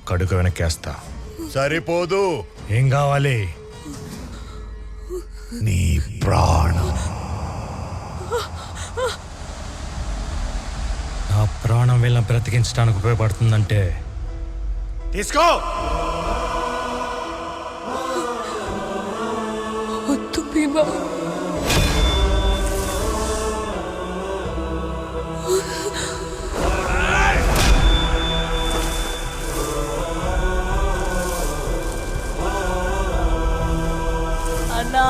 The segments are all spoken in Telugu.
ఒక్కడుగు వెనకేస్తా. సరిపోదు. ఏం కావాలి? నీ ప్రాణం. నా ప్రాణం వీళ్ళని బ్రతికించడానికి ఉపయోగపడుతుందంటే తీసుకో. వద్దు భీమా. అన్నా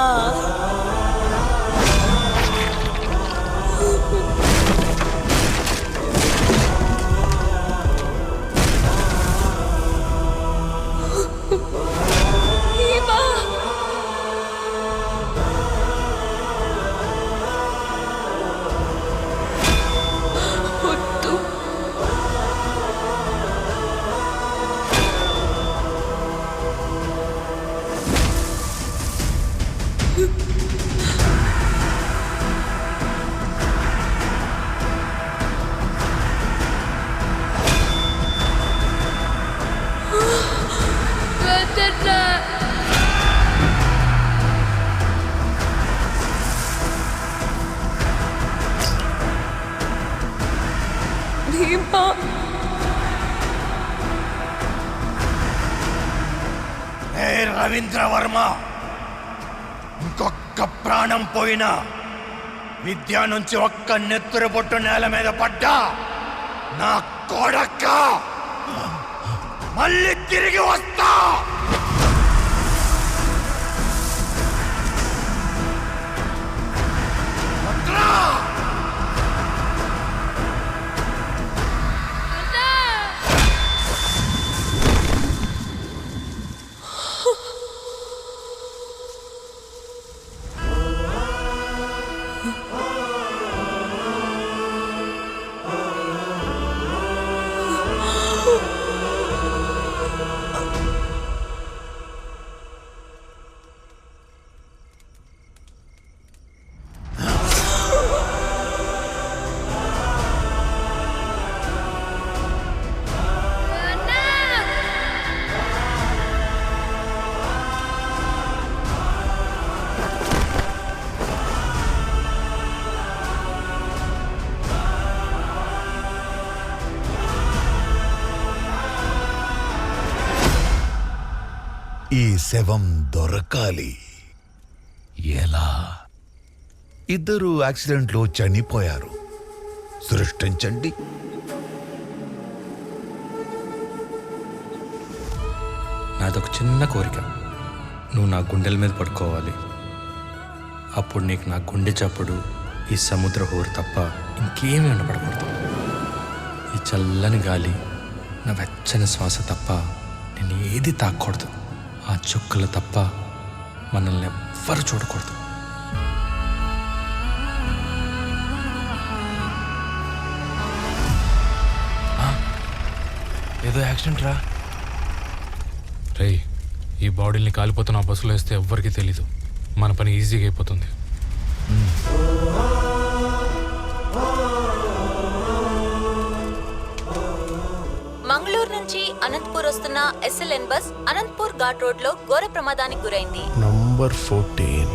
భీమా. ఏ రవీంద్ర వర్మ, ఇంకొక్క ప్రాణం పోయినా, విద్య నుంచి ఒక్క నెత్తురు బొట్టు నేల మీద పడ్డా, నా కొడక్క మళ్ళీ తిరిగి వస్తా. ఈ శవం దొరకాలి. ఎలా? ఇద్దరు యాక్సిడెంట్లో చనిపోయారు. సృష్టించండి. నాదొక చిన్న కోరిక. నువ్వు నా గుండెల మీద పడుకోవాలి. అప్పుడు నీకు నా గుండె చప్పుడు, ఈ సముద్ర హోరు తప్ప ఇంకేమీ ఉండబడకూడదు. ఈ చల్లని గాలి, నా వెచ్చని శ్వాస తప్ప నేను ఏది తాకూడదు. ఆ చుక్కలు తప్ప మనల్ని ఎవ్వరు చూడకూడదు. ఏదో యాక్సిడెంట్ రా. రే, ఈ బాడీని కాలిపోతున్న ఆ బస్సులో వేస్తే ఎవ్వరికీ తెలీదు. మన పని ఈజీగా అయిపోతుంది. మంగళూరు నుంచి అనంతపూర్ వస్తున్న SLN bus Anantapur ghat road లో ఘోర ప్రమాదానికి గురైంది. నంబర్ 14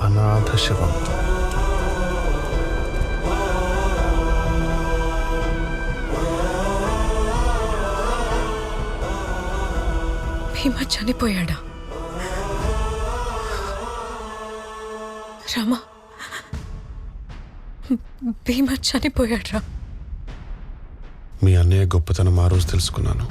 అనాథ శవం. భీమా చనిపోయాడా? రామా, భీమా చనిపోయాడ్రా. మీ అన్నయ్య గొప్పతనం ఆ రోజు తెలుసుకున్నాను.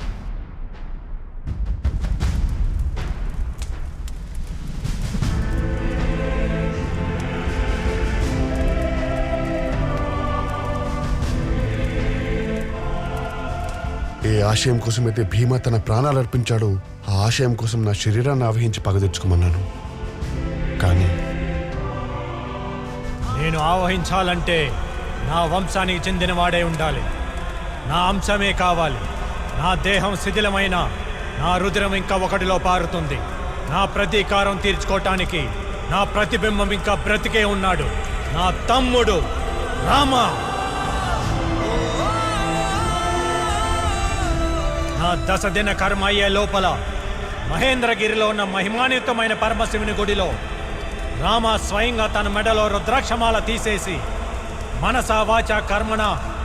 ఏ ఆశయం కోసమైతే భీమా తన ప్రాణాలు అర్పించాడో ఆ ఆశయం కోసం నా శరీరాన్ని ఆవహించి పగ తెచ్చుకోమన్నాను. కానీ నేను ఆవహించాలంటే నా వంశానికి చెందినవాడే ఉండాలి. నా అంశమే కావాలి. నా దేహం శిథిలమైన నా రుద్రం ఇంకా ఒకటిలో పారుతుంది. నా ప్రతీకారం తీర్చుకోవటానికి నా ప్రతిబింబం ఇంకా బ్రతికే ఉన్నాడు. నా తమ్ముడు రామ. నా 10 దిన కర్మ అయ్యే లోపల మహేంద్రగిరిలో ఉన్న మహిమాన్వితమైన పరమశివుని గుడిలో రామ స్వయంగా తన మెడలో రుద్రాక్షమాల తీసేసి మనసా వాచ కర్మణ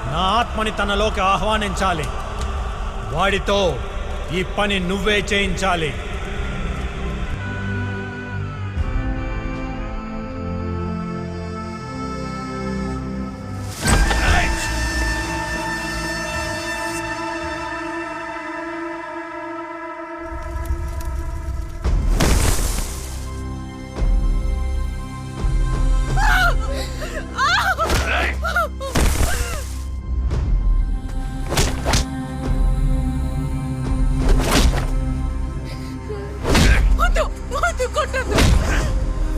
నా ఆత్మని తనలోకి ఆహ్వానించాలి. వాడితో ఈ పని నువ్వే చేయించాలి.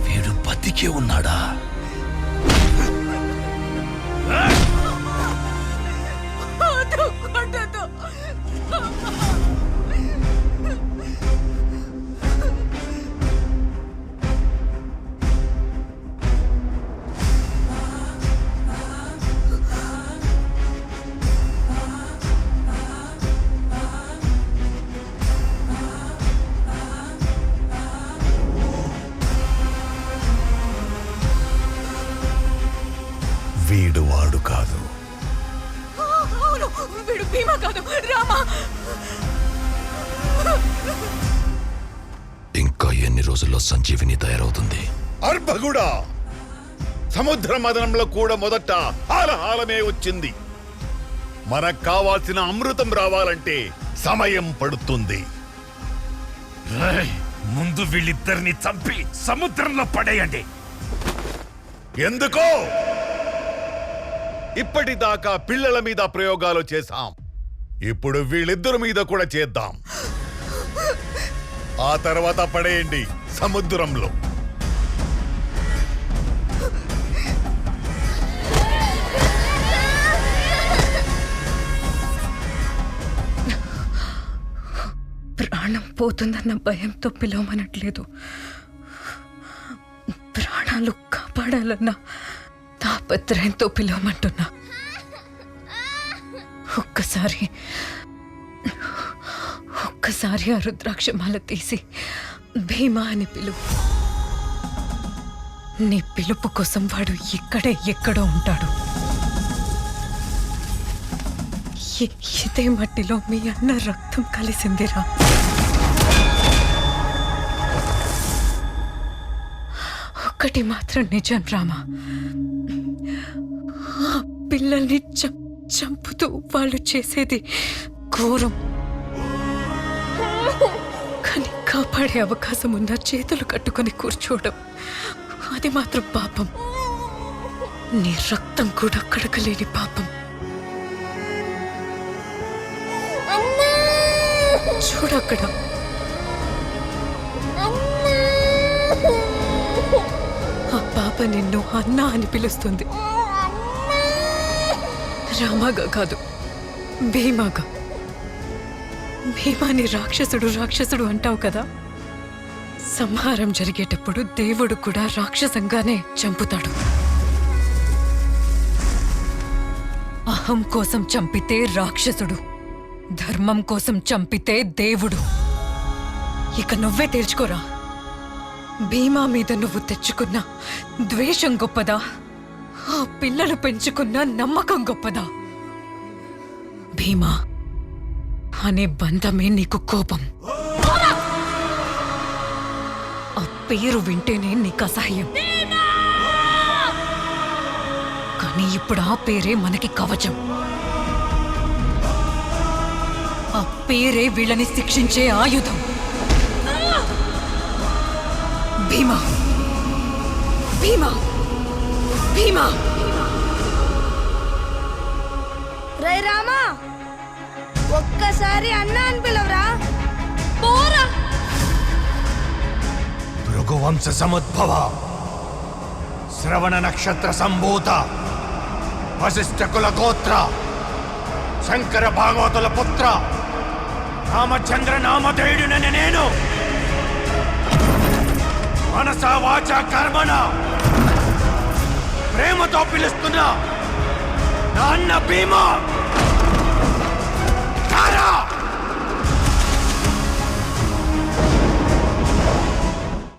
వీడు బతికే ఉన్నాడా? వీడు వాడు కాదు. వీడు భీమా కాదు, రామా. ఇంకా ఎన్ని రోజుల్లో సంజీవిని తయారవుతుంది? అర్భగుడా, సముద్ర మదనంలో కూడా మొదట హాలహాలమే వచ్చింది. మనకు కావాల్సిన అమృతం రావాలంటే సమయం పడుతుంది. ముందు వీళ్ళిద్దరిని చంపి సముద్రంలో పడేయండి. ఎందుకో? ఇప్పటిదాకా పిల్లల మీద ప్రయోగాలు చేశాం, ఇప్పుడు వీళ్ళిద్దరి మీద కూడా చేద్దాం. ఆ తర్వాత పడేయండి సముద్రంలో. ప్రాణం పోతుందన్న భయంతో పిలవమనట్లేదు. ప్రాణాలు కాపాడాలన్న తాపత్రయంతో పిలవమంటున్నా. ఒక్కసారి ఆ రుద్రాక్షమాల తీసి భీమా అని పిలువు. నీ పిలుపు కోసం వాడు ఎక్కడో ఉంటాడు. ఇదే మట్టిలో మీ అన్న రక్తం కలిసిందిరా. ఒక్కటి మాత్రం నిజం రామా, ఆ పిల్లల్ని చంపుతూ వాళ్ళు చేసేది ఘోరం. కానీ కాపాడే అవకాశం ఉన్న చేతులు కట్టుకొని కూర్చోవడం, అది మాత్రం పాపం. నీ రక్తం కూడా కడకలేని పాపం. చూడక్కడ ఆ పాప నిన్ను అన్నా అని పిలుస్తుంది. రామాగా కాదు, భీమాగా. భీమాని రాక్షసుడు అంటావు కదా. సంహారం జరిగేటప్పుడు దేవుడు కూడా రాక్షసంగానే చంపుతాడు. అహం కోసం చంపితే రాక్షసుడు, ధర్మం కోసం చంపితే దేవుడు. ఇక నువ్వే తేల్చుకోరా. భీమా మీద నువ్వు తెచ్చుకున్న ద్వేషం గొప్పదా, ఆ పిల్లలు పెంచుకున్న నమ్మకం గొప్పదా? భీమా అనే బంధమే నీకు కోపం. ఆ పేరు వింటేనే నీకు అసహ్యం. కానీ ఇప్పుడు ఆ పేరే మనకి కవచం. ఆ పేరే వీళ్ళని శిక్షించే ఆయుధం. భీమా, భీమా, భీమా. రే రామా, ఒక్కసారి అన్నా అని పిలవరా. పోరా. భృగువంశ సముద్భవ, శ్రవణ నక్షత్ర సంభూత, వశిష్ఠ కుల గోత్ర, శంకర భాగవతుల పుత్ర, రామచంద్ర నామధేయుడినని నేను మనసా వాచ కర్మణ ప్రేమతో పిలుస్తున్నా నా అన్న భీమా.